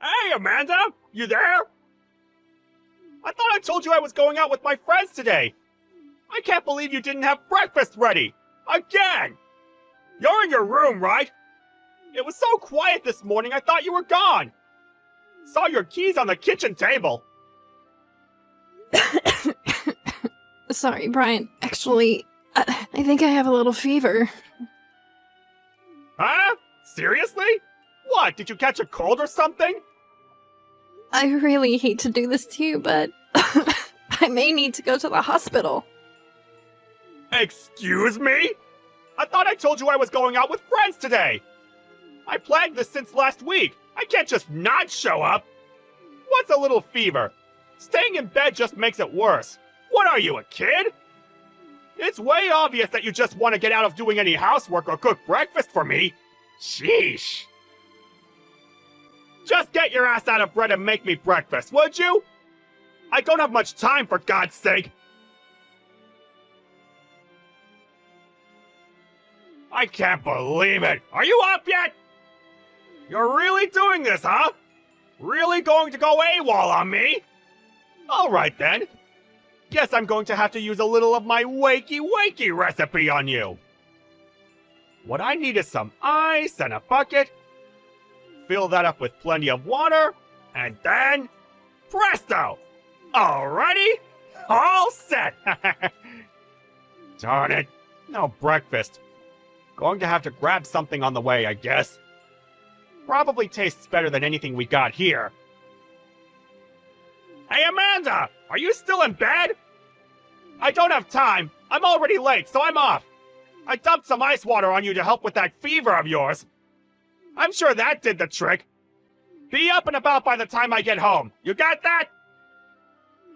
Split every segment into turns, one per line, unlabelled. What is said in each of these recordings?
Hey, Amanda! You there? I thought I told you I was going out with my friends today. I can't believe you didn't have breakfast ready. Again! You're in your room, right? It was so quiet this morning I thought you were gone. Saw your keys on the kitchen table.
Sorry, Brian. Actually, I think I have a little fever.
Huh? Seriously? What, did you catch a cold or something?
I really hate to do this to you, but I may need to go to the hospital.
Excuse me? I thought I told you I was going out with friends today. I planned this since last week. I can't just not show up. What's a little fever? Staying in bed just makes it worse. What are you, a kid? It's way obvious that you just want to get out of doing any housework or cook breakfast for me. Sheesh. Just get your ass out of bed and make me breakfast, would you? I don't have much time, for God's sake. I can't believe it. Are you up yet? You're really doing this, huh? Really going to go AWOL on me? Alright then. Guess I'm going to have to use a little of my wakey recipe on you. What I need is some ice and a bucket. Fill that up with plenty of water, and then presto! Alrighty? All set! Darn it, no breakfast. Going to have to grab something on the way, I guess. Probably tastes better than anything we got here. Hey, Amanda! Are you still in bed? I don't have time. I'm already late, so I'm off. I dumped some ice water on you to help with that fever of yours. I'm sure that did the trick. Be up and about by the time I get home. You got that?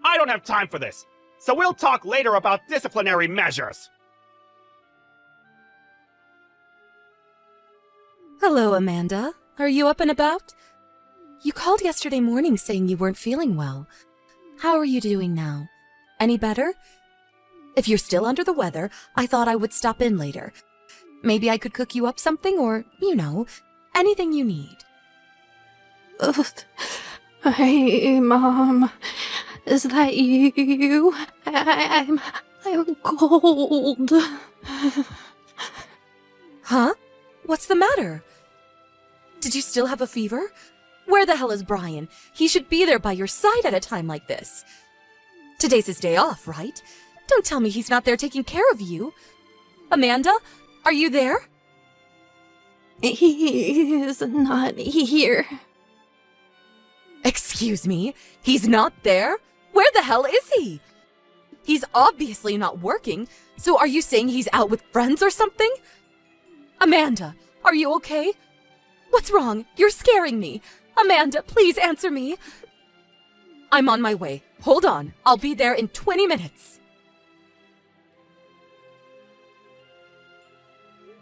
I don't have time for this, so we'll talk later about disciplinary measures.
Hello, Amanda. Are you up and about? You called yesterday morning saying you weren't feeling well. How are you doing now? Any better? If you're still under the weather, I thought I would stop in later. Maybe I could cook you up something or, anything you need.
Hey, Mom. Is that you? I'm cold.
Huh? What's the matter? Did you still have a fever? Where the hell is Brian? He should be there by your side at a time like this. Today's his day off, right? Don't tell me he's not there taking care of you. Amanda, are you there?
He is not here.
Excuse me? He's not there? Where the hell is he? He's obviously not working, so are you saying he's out with friends or something? Amanda, are you okay? What's wrong? You're scaring me. Amanda, please answer me. I'm on my way. Hold on. I'll be there in 20 minutes.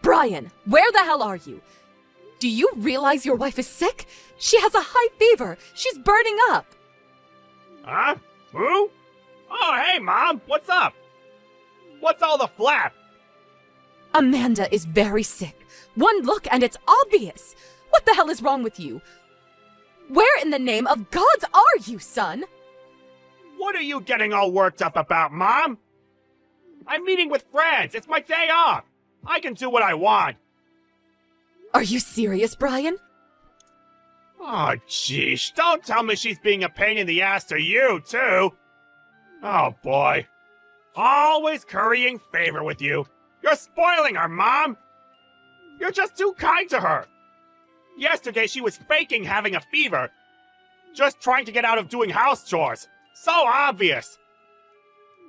Brian, where the hell are you? Do you realize your wife is sick? She has a high fever. She's burning up.
Huh? Who? Oh, hey, Mom. What's up? What's all the flap?
Amanda is very sick. One look and it's obvious. What the hell is wrong with you? Where in the name of gods are you, son?
What are you getting all worked up about, Mom? I'm meeting with friends. It's my day off. I can do what I want.
Are you serious, Brian?
Oh, jeez. Don't tell me she's being a pain in the ass to you, too. Oh, boy. Always currying favor with you. You're spoiling her, Mom. You're just too kind to her. Yesterday, she was faking having a fever. Just trying to get out of doing house chores. So obvious.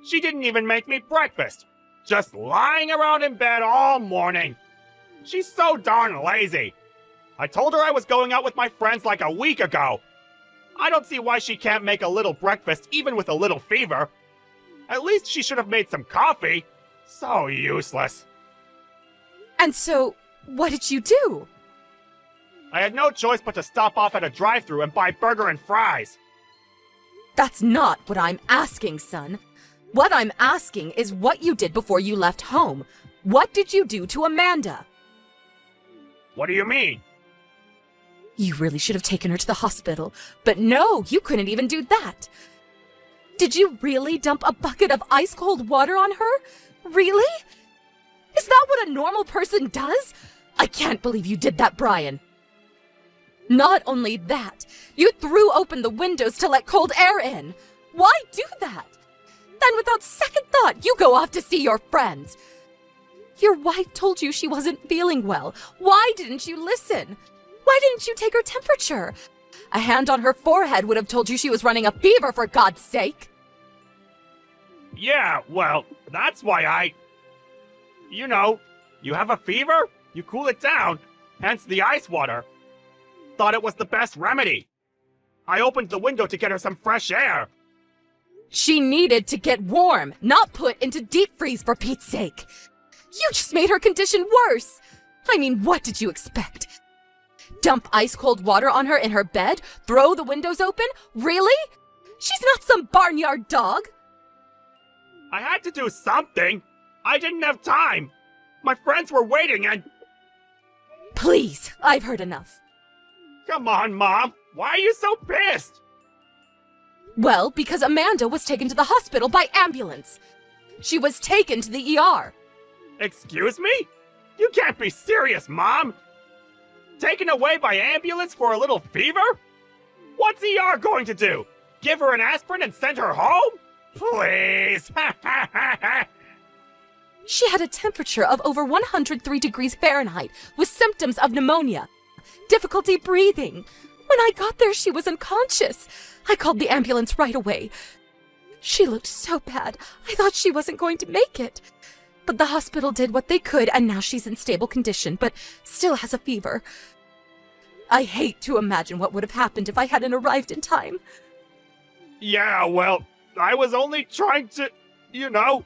She didn't even make me breakfast. Just lying around in bed all morning. She's so darn lazy. I told her I was going out with my friends like a week ago. I don't see why she can't make a little breakfast even with a little fever. At least she should have made some coffee. So useless.
And so, what did you do?
I had no choice but to stop off at a drive-thru and buy burger and fries.
That's not what I'm asking, son. What I'm asking is what you did before you left home. What did you do to Amanda?
What do you mean?
You really should have taken her to the hospital. But no, you couldn't even do that. Did you really dump a bucket of ice-cold water on her? Really? Is that what a normal person does? I can't believe you did that, Brian. Not only that, you threw open the windows to let cold air in. Why do that? Then without second thought, you go off to see your friends. Your wife told you she wasn't feeling well. Why didn't you listen? Why didn't you take her temperature? A hand on her forehead would have told you she was running a fever, for God's sake.
Yeah, well, that's why You know, you have a fever, you cool it down, hence the ice water. Thought it was the best remedy. I opened the window to get her some fresh air.
She needed to get warm, not put into deep freeze, for Pete's sake. You just made her condition worse. I mean, what did you expect? Dump ice-cold water on her in her bed? Throw the windows open? Really? She's not some barnyard dog.
I had to do something. I didn't have time. My friends were waiting and...
Please, I've heard enough.
Come on, Mom. Why are you so pissed?
Well, because Amanda was taken to the hospital by ambulance. She was taken to the ER.
Excuse me? You can't be serious, Mom. Taken away by ambulance for a little fever? What's ER going to do? Give her an aspirin and send her home? Please.
She had a temperature of over 103 degrees Fahrenheit with symptoms of pneumonia, difficulty breathing. When I got there, she was unconscious. I called the ambulance right away. She looked so bad, I thought she wasn't going to make it. But the hospital did what they could, and now she's in stable condition, but still has a fever. I hate to imagine what would have happened if I hadn't arrived in time.
Yeah, well, I was only trying to, you know...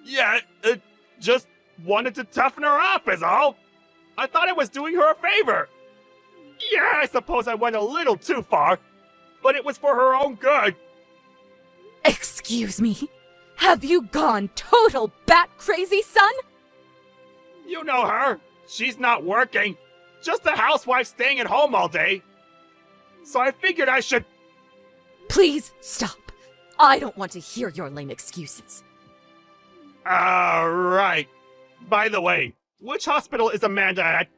Yeah, just wanted to toughen her up is all. I thought I was doing her a favor. Yeah, I suppose I went a little too far, but it was for her own good.
Excuse me? Have you gone total bat crazy, son?
You know her. She's not working. Just a housewife staying at home all day. So I figured I should...
Please stop. I don't want to hear your lame excuses.
Right. By the way, which hospital is Amanda at?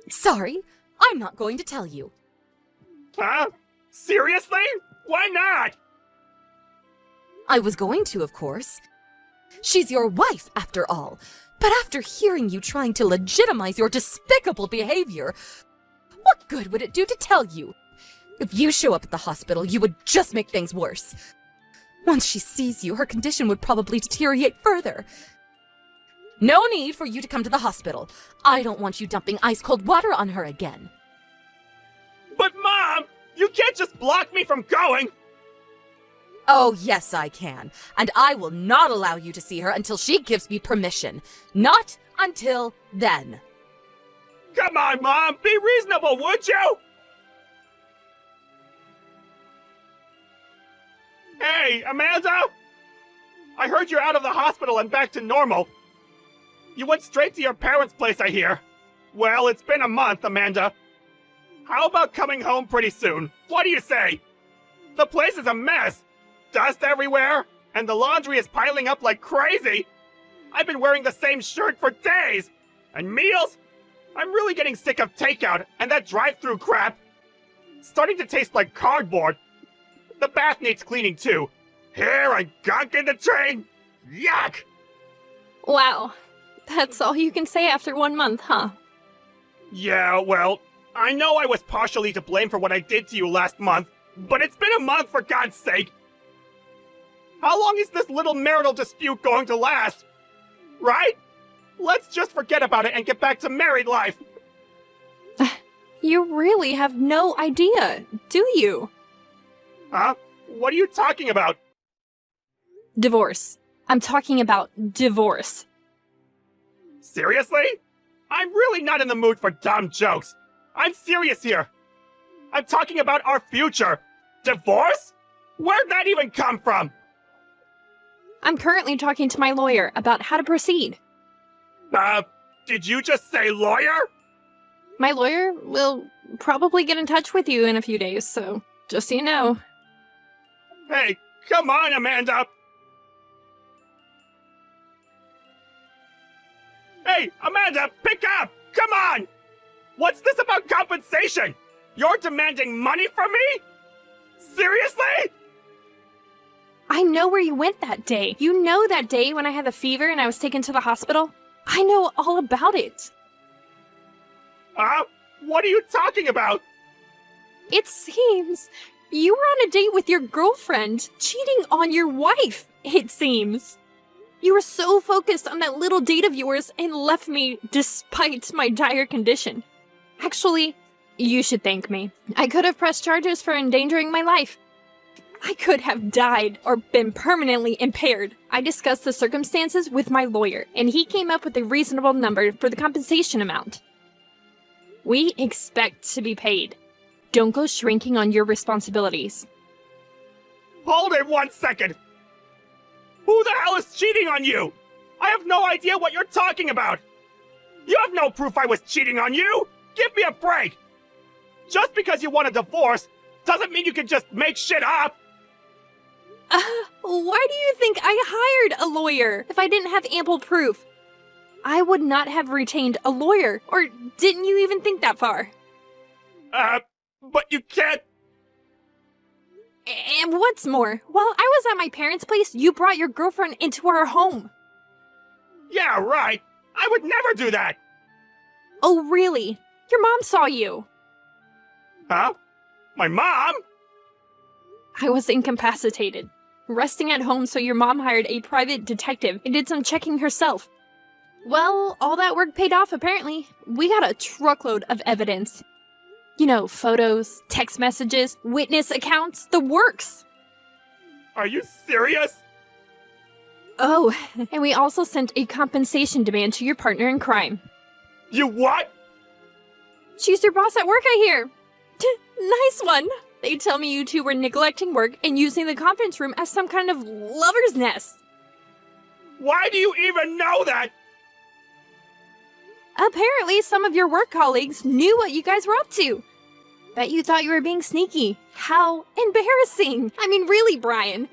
Sorry, I'm not going to tell you.
Huh? Seriously? Why not?
I was going to, of course. She's your wife, after all. But after hearing you trying to legitimize your despicable behavior, what good would it do to tell you? If you show up at the hospital, you would just make things worse. Once she sees you, her condition would probably deteriorate further. No need for you to come to the hospital. I don't want you dumping ice-cold water on her again.
But Mom, you can't just block me from going.
Oh, yes, I can. And I will not allow you to see her until she gives me permission. Not until then.
Come on, Mom, be reasonable, would you? Hey, Amanda! I heard you're out of the hospital and back to normal. You went straight to your parents' place, I hear. Well, it's been a month, Amanda. How about coming home pretty soon? What do you say? The place is a mess. Dust everywhere, and the laundry is piling up like crazy. I've been wearing the same shirt for days. And meals? I'm really getting sick of takeout and that drive-through crap. Starting to taste like cardboard. The bath needs cleaning too. Hair and gunk in the drain. Yuck!
Wow. That's all you can say after 1 month, huh?
Yeah, well, I know I was partially to blame for what I did to you last month, but it's been a month for God's sake. How long is this little marital dispute going to last? Right? Let's just forget about it and get back to married life.
You really have no idea, do you?
Huh? What are you talking about?
Divorce. I'm talking about divorce.
Seriously? I'm really not in the mood for dumb jokes. I'm serious here. I'm talking about our future. Divorce? Where'd that even come from?
I'm currently talking to my lawyer about how to proceed.
Did you just say lawyer?
My lawyer will probably get in touch with you in a few days, so just so you know.
Hey, come on, Amanda! Hey, Amanda, pick up! Come on! What's this about compensation? You're demanding money from me? Seriously?
I know where you went that day. You know that day when I had the fever and I was taken to the hospital? I know all about it.
What are you talking about?
It seems you were on a date with your girlfriend, cheating on your wife, it seems. You were so focused on that little date of yours and left me despite my dire condition. Actually, you should thank me. I could have pressed charges for endangering my life. I could have died or been permanently impaired. I discussed the circumstances with my lawyer, and he came up with a reasonable number for the compensation amount. We expect to be paid. Don't go shrinking on your responsibilities.
Hold it 1 second! Who the hell is cheating on you? I have no idea what you're talking about! You have no proof I was cheating on you! Give me a break! Just because you want a divorce doesn't mean you can just make shit up!
Why do you think I hired a lawyer if I didn't have ample proof? I would not have retained a lawyer, or didn't you even think that far?
But you can't...
And what's more, while I was at my parents' place, you brought your girlfriend into our home.
Yeah, right! I would never do that!
Oh, really? Your mom saw you.
Huh? My mom?
I was incapacitated, resting at home, so your mom hired a private detective and did some checking herself. Well, all that work paid off, apparently. We got a truckload of evidence. You know, photos, text messages, witness accounts, the works.
Are you serious?
Oh, and we also sent a compensation demand to your partner in crime.
You what?
She's your boss at work, I hear. Nice one. They tell me you two were neglecting work and using the conference room as some kind of lover's nest.
Why do you even know that?
Apparently, some of your work colleagues knew what you guys were up to. Bet you thought you were being sneaky. How embarrassing. I mean, really, Brian.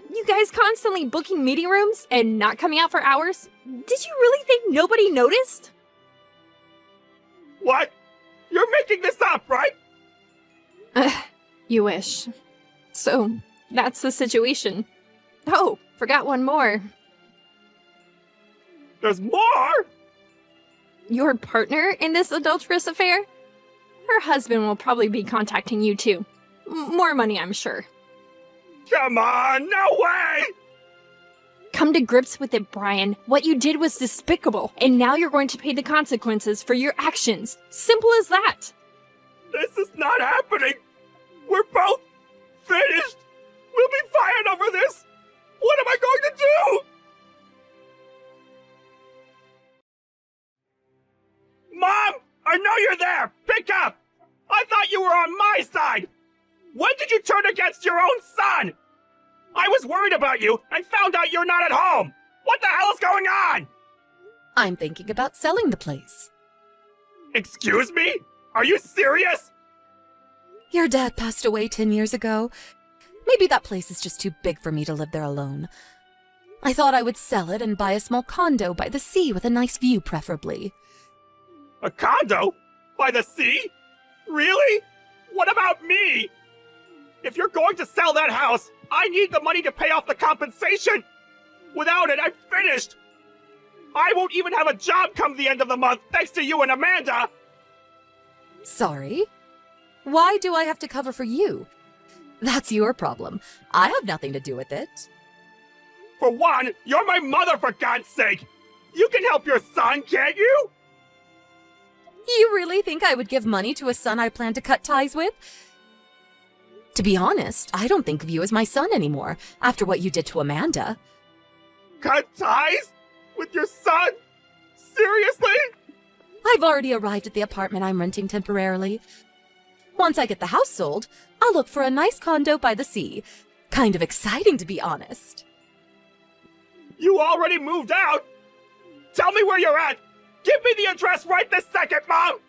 You guys constantly booking meeting rooms and not coming out for hours? Did you really think nobody noticed?
What? You're making this up, right?
You wish. So, that's the situation. Oh, forgot one more.
There's more?
Your partner in this adulterous affair? Her husband will probably be contacting you too. More money, I'm sure.
Come on, no way!
Come to grips with it, Brian. What you did was despicable, and now you're going to pay the consequences for your actions. Simple as that.
This is not happening! We're both finished! We'll be fired over this! What am I going to do? Mom! I know you're there! Pick up! I thought you were on my side! When did you turn against your own son? I was worried about you and found out you're not at home! What the hell is going on?
I'm thinking about selling the place.
Excuse me? Are you serious?
Your dad passed away 10 years ago. Maybe that place is just too big for me to live there alone. I thought I would sell it and buy a small condo by the sea with a nice view, preferably.
A condo? By the sea? Really? What about me? If you're going to sell that house, I need the money to pay off the compensation! Without it, I'm finished! I won't even have a job come the end of the month thanks to you and Amanda!
Sorry? Why do I have to cover for you? That's your problem. I have nothing to do with it.
For one, you're my mother, for God's sake! You can help your son, can't you?
You really think I would give money to a son I plan to cut ties with? To be honest, I don't think of you as my son anymore, after what you did to Amanda.
Cut ties? With your son? Seriously?
I've already arrived at the apartment I'm renting temporarily. Once I get the house sold, I'll look for a nice condo by the sea. Kind of exciting, to be honest.
You already moved out? Tell me where you're at! Give me the address right this second, Mom!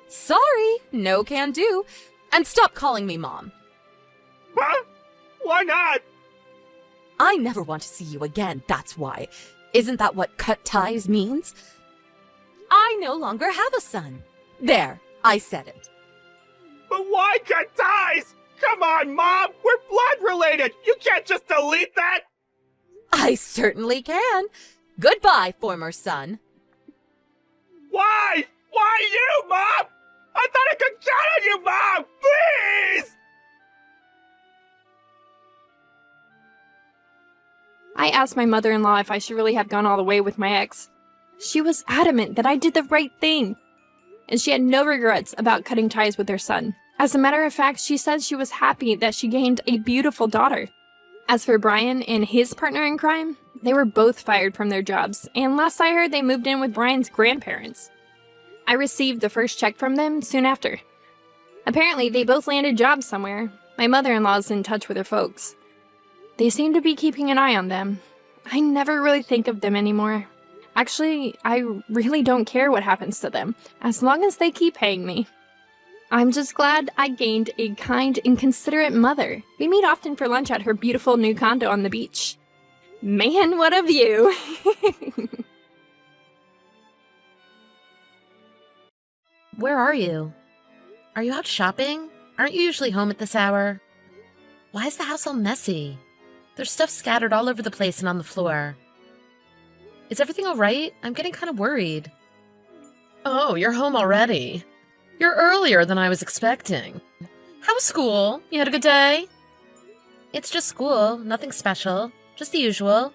Sorry, no can do. And stop calling me Mom.
Huh? Why not?
I never want to see you again, that's why. Isn't that what cut ties means? I no longer have a son. There, I said it.
But why cut ties? Come on, Mom! We're blood related! You can't just delete that!
I certainly can. Goodbye, former son.
Why? Why you, Mom? I thought I could count on you, Mom! Please!
I asked my mother-in-law if I should really have gone all the way with my ex. She was adamant that I did the right thing, and she had no regrets about cutting ties with her son. As a matter of fact, she said she was happy that she gained a beautiful daughter. As for Brian and his partner in crime, they were both fired from their jobs, and last I heard they moved in with Brian's grandparents. I received the first check from them soon after. Apparently, they both landed jobs somewhere. My mother-in-law's in touch with her folks. They seem to be keeping an eye on them. I never really think of them anymore. Actually, I really don't care what happens to them, as long as they keep paying me. I'm just glad I gained a kind and considerate mother. We meet often for lunch at her beautiful new condo on the beach. Man, what a view!
Where are you? Are you out shopping? Aren't you usually home at this hour? Why is the house all messy? There's stuff scattered all over the place and on the floor. Is everything all right? I'm getting kind of worried. Oh, you're home already. You're earlier than I was expecting. How was school? You had a good day? It's just school, nothing special. Just the usual.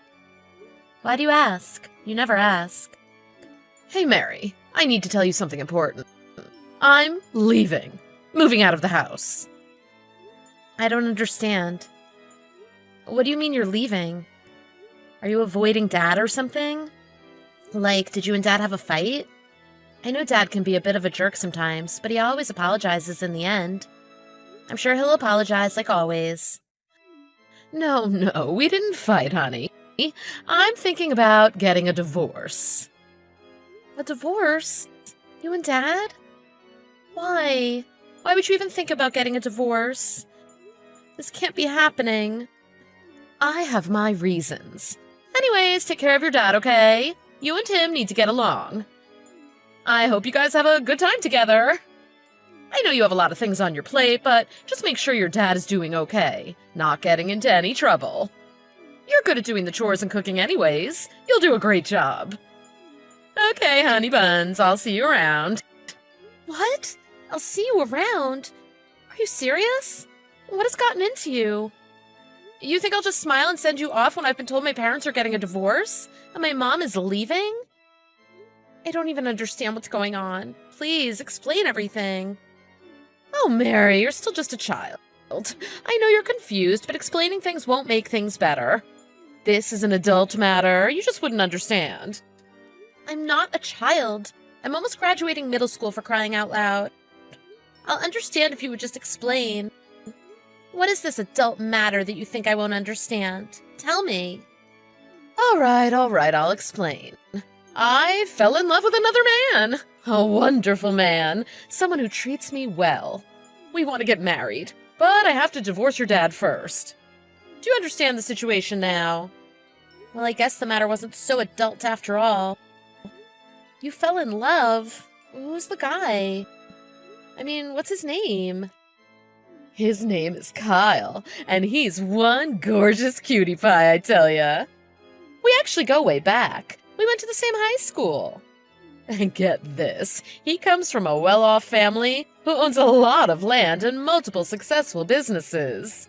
Why do you ask? You never ask. Hey, Mary, I need to tell you something important. I'm leaving. Moving out of the house. I don't understand. What do you mean you're leaving? Are you avoiding Dad or something? Like, did you and Dad have a fight? I know Dad can be a bit of a jerk sometimes, but he always apologizes in the end. I'm sure he'll apologize like always. No, we didn't fight, honey. I'm thinking about getting a divorce. A divorce? You and Dad? Why? Why would you even think about getting a divorce? This can't be happening. I have my reasons. Anyways, take care of your dad, okay? You and him need to get along. I hope you guys have a good time together. I know you have a lot of things on your plate, but just make sure your dad is doing okay, not getting into any trouble. You're good at doing the chores and cooking anyways. You'll do a great job. Okay, honey buns, I'll see you around. What? I'll see you around? Are you serious? What has gotten into you? You think I'll just smile and send you off when I've been told my parents are getting a divorce? And my mom is leaving? I don't even understand what's going on. Please, explain everything. Oh, Mary, you're still just a child. I know you're confused, but explaining things won't make things better. This is an adult matter. You just wouldn't understand. I'm not a child. I'm almost graduating middle school, for crying out loud. I'll understand if you would just explain. What is this adult matter that you think I won't understand? Tell me. All right, I'll explain. I fell in love with another man. A wonderful man. Someone who treats me well. We want to get married, but I have to divorce your dad first. Do you understand the situation now? Well, I guess the matter wasn't so adult after all. You fell in love? Who's the guy? I mean, what's his name? His name is Kyle, and he's one gorgeous cutie pie, I tell ya. We actually go way back. We went to the same high school. And get this, he comes from a well-off family who owns a lot of land and multiple successful businesses.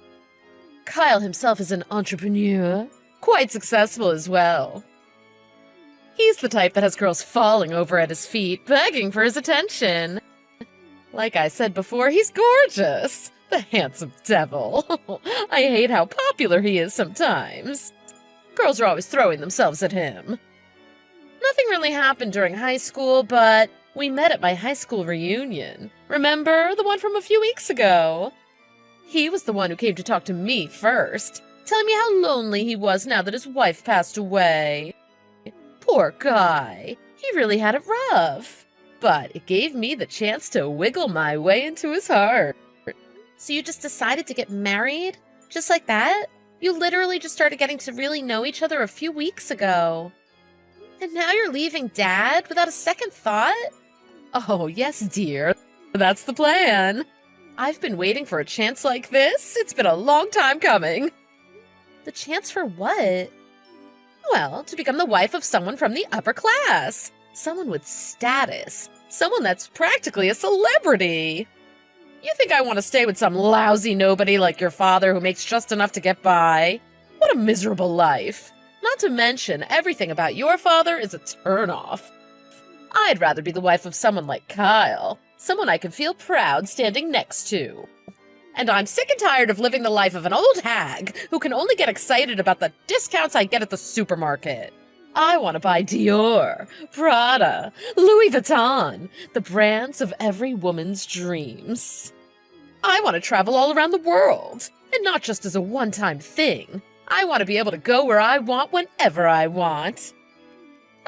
Kyle himself is an entrepreneur, quite successful as well. He's the type that has girls falling over at his feet, begging for his attention. Like I said before, he's gorgeous. The handsome devil. I hate how popular he is sometimes. Girls are always throwing themselves at him. Nothing really happened during high school, but we met at my high school reunion. Remember, the one from a few weeks ago? He was the one who came to talk to me first, telling me how lonely he was now that his wife passed away. Poor guy. He really had it rough. but it gave me the chance to wiggle my way into his heart. So you just decided to get married? Just like that? You literally just started getting to really know each other a few weeks ago. And now you're leaving Dad without a second thought? Oh, yes, dear. That's the plan. I've been waiting for a chance like this. It's been a long time coming. The chance for what? Well, to become the wife of someone from the upper class. Someone with status. Someone that's practically a celebrity. You think I want to stay with some lousy nobody like your father who makes just enough to get by? What a miserable life. Not to mention, everything about your father is a turnoff. I'd rather be the wife of someone like Kyle. Someone I can feel proud standing next to. And I'm sick and tired of living the life of an old hag who can only get excited about the discounts I get at the supermarket. I want to buy Dior, Prada, Louis Vuitton, the brands of every woman's dreams. I want to travel all around the world, and not just as a one-time thing. I want to be able to go where I want whenever I want.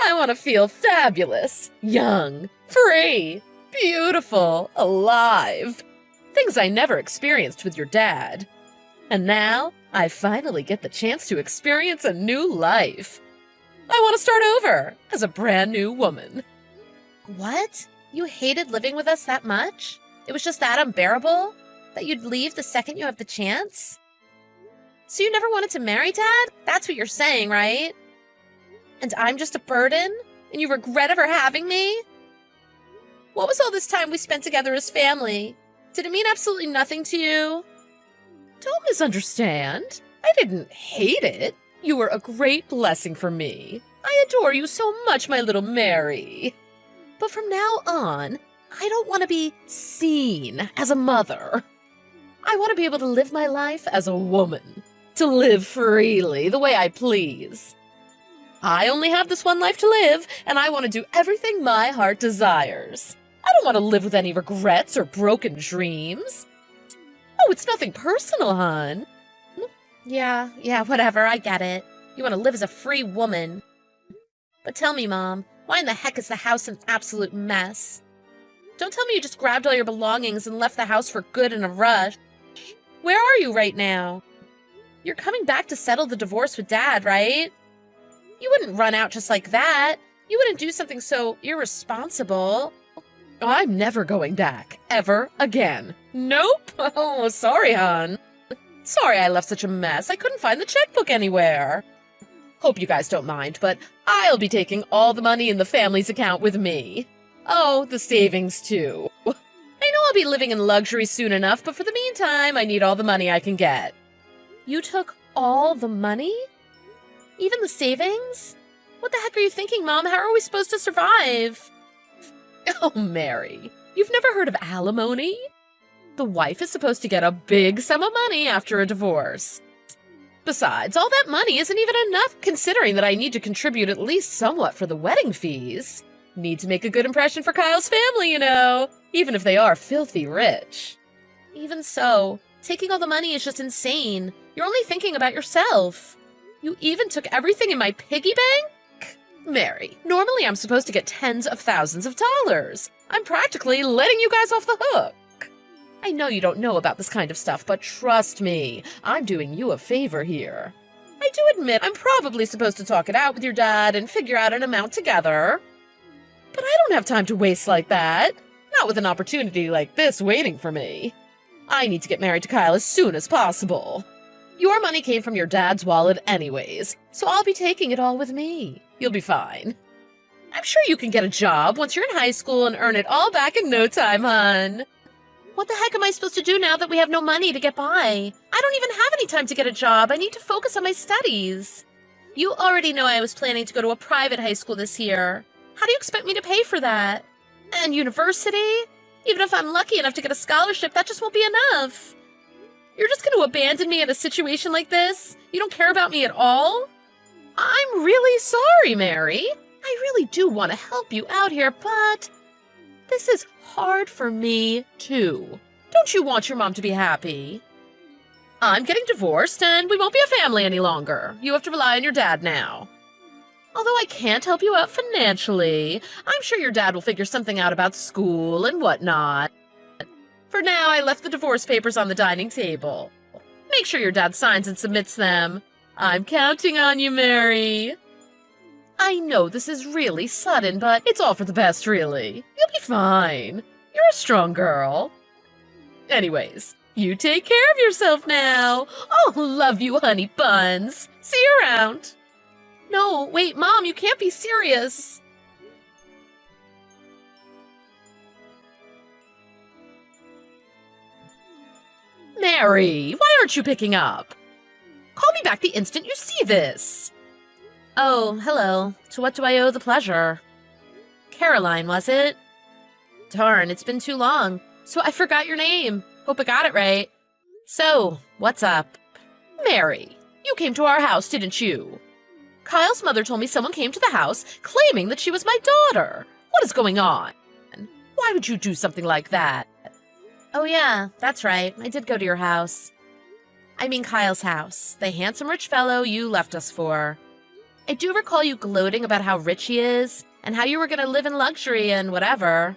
I want to feel fabulous, young, free, beautiful, alive. Things I never experienced with your dad. And now, I finally get the chance to experience a new life. I want to start over as a brand new woman. What? You hated living with us that much? It was just that unbearable? That you'd leave the second you have the chance? So you never wanted to marry Dad? That's what you're saying, right? And I'm just a burden? And you regret ever having me? What was all this time we spent together as family? Did it mean absolutely nothing to you? Don't misunderstand. I didn't hate it. You were a great blessing for me. I adore you so much, my little Mary. But from now on, I don't want to be seen as a mother. I want to be able to live my life as a woman. To live freely, the way I please. I only have this one life to live, and I want to do everything my heart desires. I don't want to live with any regrets or broken dreams. Oh, it's nothing personal, hon. Yeah, whatever, I get it. You want to live as a free woman. But tell me, Mom, why in the heck is the house an absolute mess? Don't tell me you just grabbed all your belongings and left the house for good in a rush. Where are you right now? You're coming back to settle the divorce with Dad, right? You wouldn't run out just like that. You wouldn't do something so irresponsible. I'm never going back, ever again. Nope. Oh, sorry, hon. Sorry I left such a mess. I couldn't find the checkbook anywhere. Hope you guys don't mind, but I'll be taking all the money in the family's account with me. Oh, the savings too. I know I'll be living in luxury soon enough, but for the meantime, I need all the money I can get. You took all the money? Even the savings? What the heck are you thinking, Mom? How are we supposed to survive? Oh, Mary, you've never heard of alimony? The wife is supposed to get a big sum of money after a divorce. Besides, all that money isn't even enough, considering that I need to contribute at least somewhat for the wedding fees. Need to make a good impression for Kyle's family, you know, even if they are filthy rich. Even so, taking all the money is just insane. You're only thinking about yourself. You even took everything in my piggy bank? Mary, normally I'm supposed to get tens of thousands of dollars. I'm practically letting you guys off the hook. I know you don't know about this kind of stuff, but trust me, I'm doing you a favor here. I do admit I'm probably supposed to talk it out with your dad and figure out an amount together. But I don't have time to waste like that. Not with an opportunity like this waiting for me. I need to get married to Kyle as soon as possible. Your money came from your dad's wallet anyways, so I'll be taking it all with me. You'll be fine. I'm sure you can get a job once you're in high school and earn it all back in no time, hon. What the heck am I supposed to do now that we have no money to get by? I don't even have any time to get a job. I need to focus on my studies. You already know I was planning to go to a private high school this year. How do you expect me to pay for that? And university? Even if I'm lucky enough to get a scholarship, that just won't be enough. You're just going to abandon me in a situation like this? You don't care about me at all? I'm really sorry, Mary. I really do want to help you out here, but this is hard for me, too. Don't you want your mom to be happy? I'm getting divorced, and we won't be a family any longer. You have to rely on your dad now. Although I can't help you out financially, I'm sure your dad will figure something out about school and whatnot. For now, I left the divorce papers on the dining table. Make sure your dad signs and submits them. I'm counting on you, Mary. I know this is really sudden, but it's all for the best, really. You'll be fine. You're a strong girl. Anyways, you take care of yourself now. Oh, love you, honey buns. See you around. No, wait, Mom, you can't be serious. Mary, why aren't you picking up? Call me back the instant you see this. Oh, hello. To what do I owe the pleasure? Caroline, was it? Darn, it's been too long. So I forgot your name. Hope I got it right. So, what's up? Mary, you came to our house, didn't you? Kyle's mother told me someone came to the house claiming that she was my daughter. What is going on? Why would you do something like that? Oh yeah, that's right. I did go to your house. I mean Kyle's house, the handsome rich fellow you left us for. I do recall you gloating about how rich he is, and how you were going to live in luxury and whatever.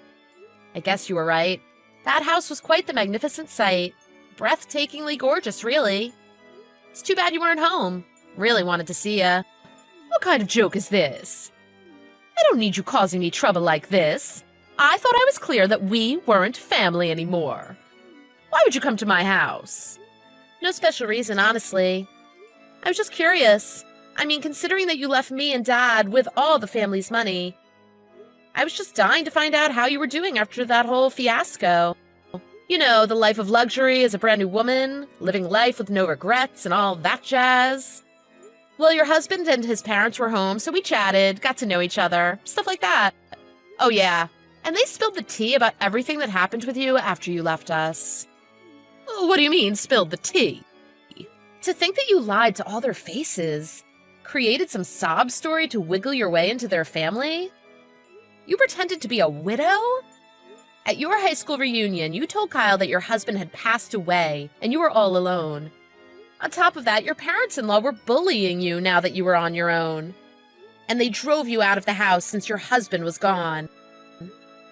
I guess you were right. That house was quite the magnificent sight. Breathtakingly gorgeous, really. It's too bad you weren't home. Really wanted to see ya. What kind of joke is this? I don't need you causing me trouble like this. I thought I was clear that we weren't family anymore. Why would you come to my house? No special reason, honestly. I was just curious. I mean, considering that you left me and Dad with all the family's money, I was just dying to find out how you were doing after that whole fiasco. You know, the life of luxury as a brand new woman, living life with no regrets and all that jazz. Well, your husband and his parents were home, so we chatted, got to know each other, stuff like that. Oh yeah, and they spilled the tea about everything that happened with you after you left us. What do you mean, spilled the tea? To think that you lied to all their faces, created some sob story to wiggle your way into their family? You pretended to be a widow? At your high school reunion, you told Kyle that your husband had passed away and you were all alone. On top of that, your parents-in-law were bullying you now that you were on your own. And they drove you out of the house since your husband was gone.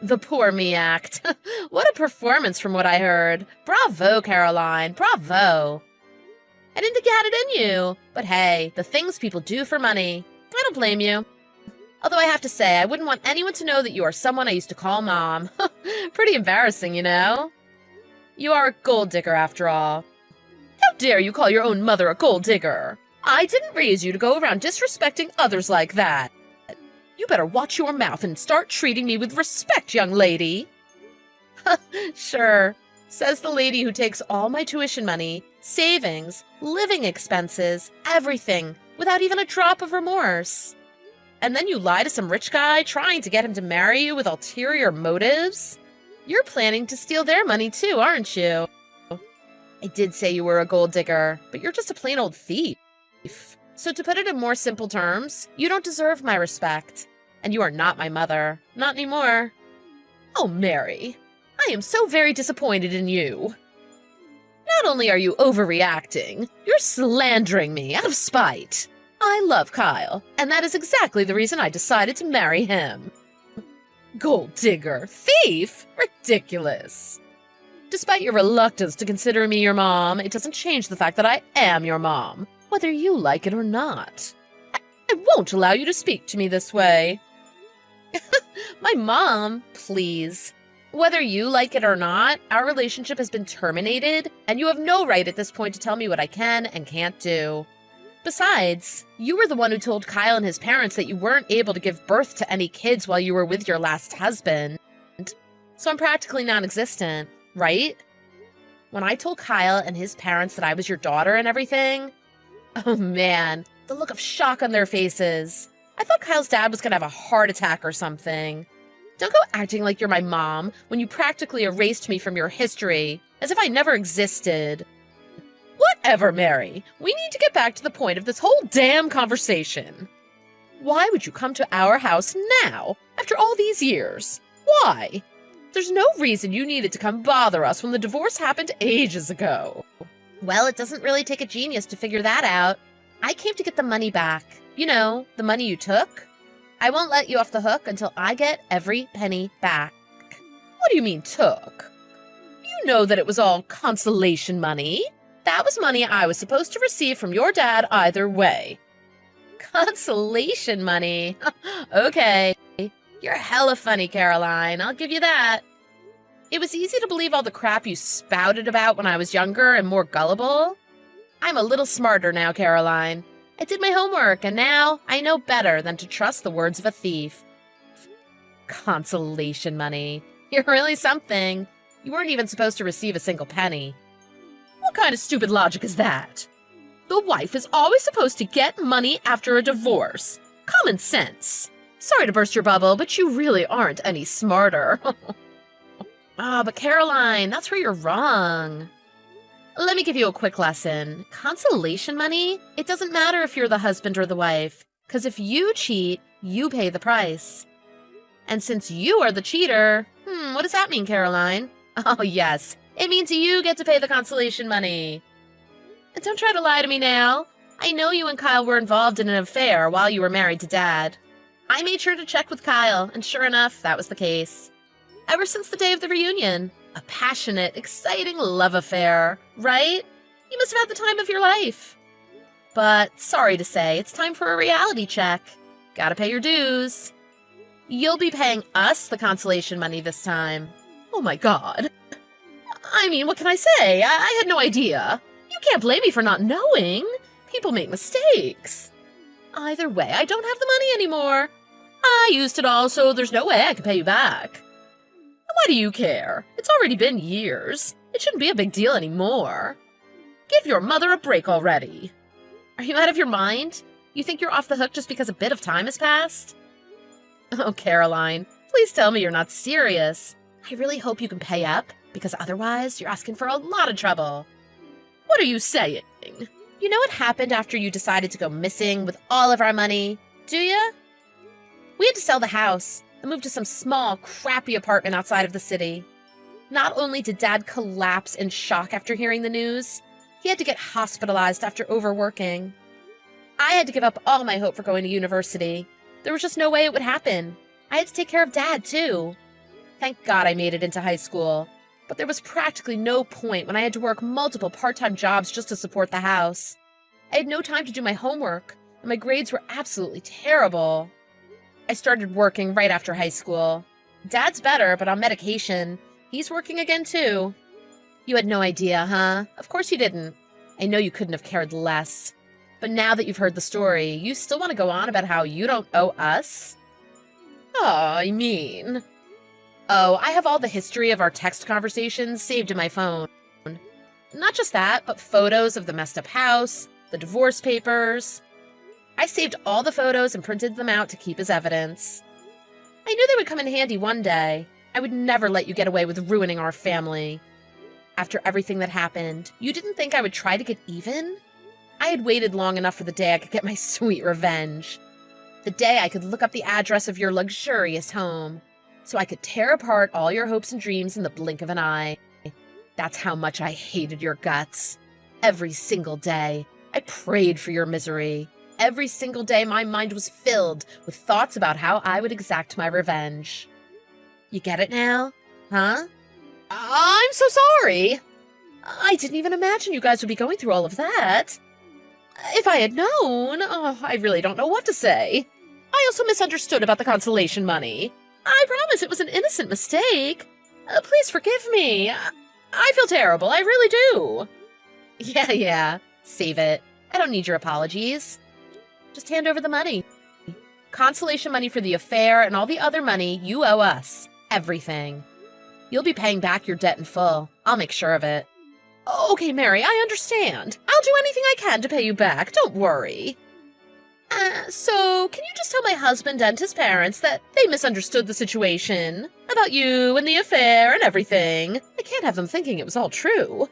The poor me act. What a performance from what I heard. Bravo, Caroline, bravo. I didn't think you had it in you, but hey, the things people do for money. I don't blame you. Although I have to say, I wouldn't want anyone to know that you are someone I used to call Mom. Pretty embarrassing, you know? You are a gold digger after all. How dare you call your own mother a gold digger? I didn't raise you to go around disrespecting others like that. You better watch your mouth and start treating me with respect, young lady. Sure, says the lady who takes all my tuition money, savings, living expenses, everything, without even a drop of remorse. And then you lie to some rich guy trying to get him to marry you with ulterior motives? You're planning to steal their money too, aren't you? I did say you were a gold digger, but you're just a plain old thief. So to put it in more simple terms, you don't deserve my respect. And you are not my mother. Not anymore. Oh, Mary, I am so very disappointed in you. Not only are you overreacting, you're slandering me out of spite. I love Kyle, and that is exactly the reason I decided to marry him. Gold digger, thief, ridiculous. Despite your reluctance to consider me your mom, it doesn't change the fact that I am your mom, whether you like it or not. I won't allow you to speak to me this way. My mom, please. Whether you like it or not, our relationship has been terminated, and you have no right at this point to tell me what I can and can't do. Besides, you were the one who told Kyle and his parents that you weren't able to give birth to any kids while you were with your last husband. So I'm practically non-existent, right? When I told Kyle and his parents that I was your daughter and everything, oh man, the look of shock on their faces. I thought Kyle's dad was gonna have a heart attack or something. Don't go acting like you're my mom when you practically erased me from your history, as if I never existed. Whatever, Mary. We need to get back to the point of this whole damn conversation. Why would you come to our house now, after all these years? Why? There's no reason you needed to come bother us when the divorce happened ages ago. Well, it doesn't really take a genius to figure that out. I came to get the money back. You know, the money you took. I won't let you off the hook until I get every penny back. What do you mean, took? You know that it was all consolation money. That was money I was supposed to receive from your dad either way. Consolation money? Okay. You're hella funny, Caroline. I'll give you that. It was easy to believe all the crap you spouted about when I was younger and more gullible. I'm a little smarter now, Caroline. I did my homework, and now I know better than to trust the words of a thief. Consolation money. You're really something. You weren't even supposed to receive a single penny. What kind of stupid logic is that? The wife is always supposed to get money after a divorce. Common sense. Sorry to burst your bubble, but you really aren't any smarter. But Caroline, that's where you're wrong. Let me give you a quick lesson. Consolation money? It doesn't matter if you're the husband or the wife, because if you cheat, you pay the price. And since you are the cheater, what does that mean, Caroline? Oh, yes. It means you get to pay the consolation money. And don't try to lie to me now. I know you and Kyle were involved in an affair while you were married to Dad. I made sure to check with Kyle, and sure enough, that was the case. Ever since the day of the reunion, a passionate, exciting love affair, right? You must have had the time of your life. But sorry to say, it's time for a reality check. Gotta pay your dues. You'll be paying us the consolation money this time. Oh my god. I mean, what can I say? I had no idea. You can't blame me for not knowing. People make mistakes. Either way, I don't have the money anymore. I used it all, so there's no way I can pay you back. Why do you care? It's already been years. It shouldn't be a big deal anymore. Give your mother a break already. Are you out of your mind? You think you're off the hook just because a bit of time has passed? Oh, Caroline, please tell me you're not serious. I really hope you can pay up, because otherwise you're asking for a lot of trouble. What are you saying? You know what happened after you decided to go missing with all of our money, do you? We had to sell the house and move to some small, crappy apartment outside of the city. Not only did Dad collapse in shock after hearing the news, he had to get hospitalized after overworking. I had to give up all my hope for going to university. There was just no way it would happen. I had to take care of Dad, too. Thank God I made it into high school. But there was practically no point when I had to work multiple part-time jobs just to support the house. I had no time to do my homework, and my grades were absolutely terrible. I started working right after high school. Dad's better, but on medication. He's working again, too. You had no idea, huh? Of course you didn't. I know you couldn't have cared less. But now that you've heard the story, you still want to go on about how you don't owe us? Oh, I mean... Oh, I have all the history of our text conversations saved in my phone. Not just that, but photos of the messed up house, the divorce papers. I saved all the photos and printed them out to keep as evidence. I knew they would come in handy one day. I would never let you get away with ruining our family. After everything that happened, you didn't think I would try to get even? I had waited long enough for the day I could get my sweet revenge. The day I could look up the address of your luxurious home, so I could tear apart all your hopes and dreams in the blink of an eye. That's how much I hated your guts. Every single day, I prayed for your misery. Every single day, my mind was filled with thoughts about how I would exact my revenge. You get it now? Huh? I'm so sorry. I didn't even imagine you guys would be going through all of that. If I had known, I really don't know what to say. I also misunderstood about the consolation money. I promise it was an innocent mistake. Please forgive me. I feel terrible, I really do. Yeah, save it. I don't need your apologies. Just hand over the money. Consolation money for the affair and all the other money you owe us. Everything. You'll be paying back your debt in full. I'll make sure of it. Okay, Mary, I understand. I'll do anything I can to pay you back, don't worry. So, can you just tell my husband and his parents that they misunderstood the situation? About you and the affair and everything. I can't have them thinking it was all true.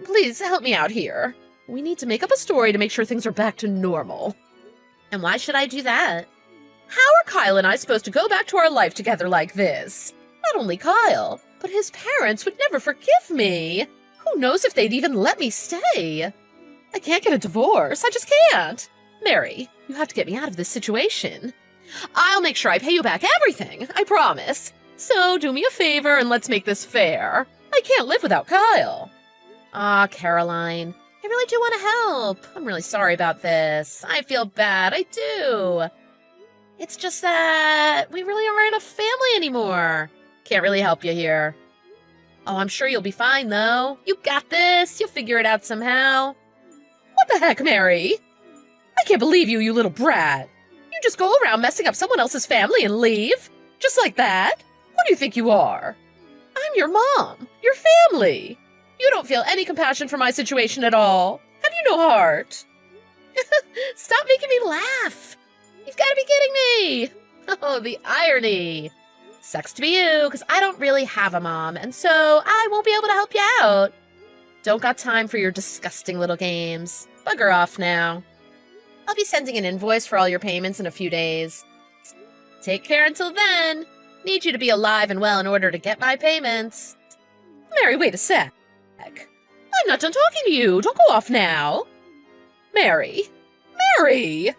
Please, help me out here. We need to make up a story to make sure things are back to normal. And why should I do that? How are Kyle and I supposed to go back to our life together like this? Not only Kyle, but his parents would never forgive me. Who knows if they'd even let me stay? I can't get a divorce. I just can't. Mary, you have to get me out of this situation. I'll make sure I pay you back everything, I promise. So do me a favor and let's make this fair. I can't live without Kyle. Ah, Caroline, I really do want to help. I'm really sorry about this. I feel bad, I do. It's just that we really aren't a family anymore. Can't really help you here. Oh, I'm sure you'll be fine, though. You got this. You'll figure it out somehow. What the heck, Mary? I can't believe you, you little brat. You just go around messing up someone else's family and leave? Just like that? What do you think you are? I'm your mom. Your family. You don't feel any compassion for my situation at all. Have you no heart? Stop making me laugh. You've got to be kidding me. Oh, the irony. Sucks to be you, because I don't really have a mom, and so I won't be able to help you out. Don't got time for your disgusting little games. Bugger off now. I'll be sending an invoice for all your payments in a few days. Take care until then. Need you to be alive and well in order to get my payments. Mary, wait a sec. I'm not done talking to you. Don't go off now. Mary. Mary!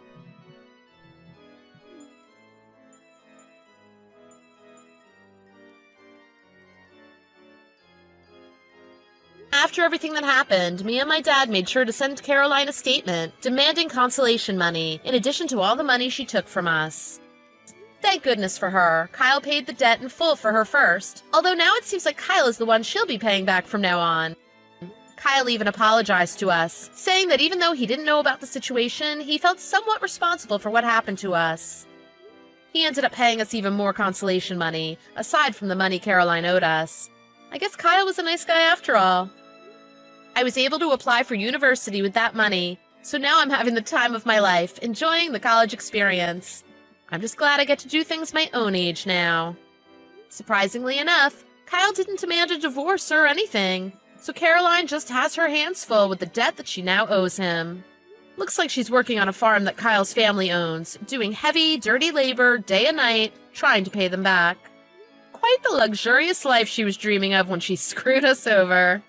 After everything that happened, me and my dad made sure to send Caroline a statement demanding consolation money, in addition to all the money she took from us. Thank goodness for her. Kyle paid the debt in full for her first, although now it seems like Kyle is the one she'll be paying back from now on. Kyle even apologized to us, saying that even though he didn't know about the situation, he felt somewhat responsible for what happened to us. He ended up paying us even more consolation money, aside from the money Caroline owed us. I guess Kyle was a nice guy after all. I was able to apply for university with that money, so now I'm having the time of my life, enjoying the college experience. I'm just glad I get to do things my own age now. Surprisingly enough, Kyle didn't demand a divorce or anything, so Caroline just has her hands full with the debt that she now owes him. Looks like she's working on a farm that Kyle's family owns, doing heavy, dirty labor day and night, trying to pay them back. Quite the luxurious life she was dreaming of when she screwed us over.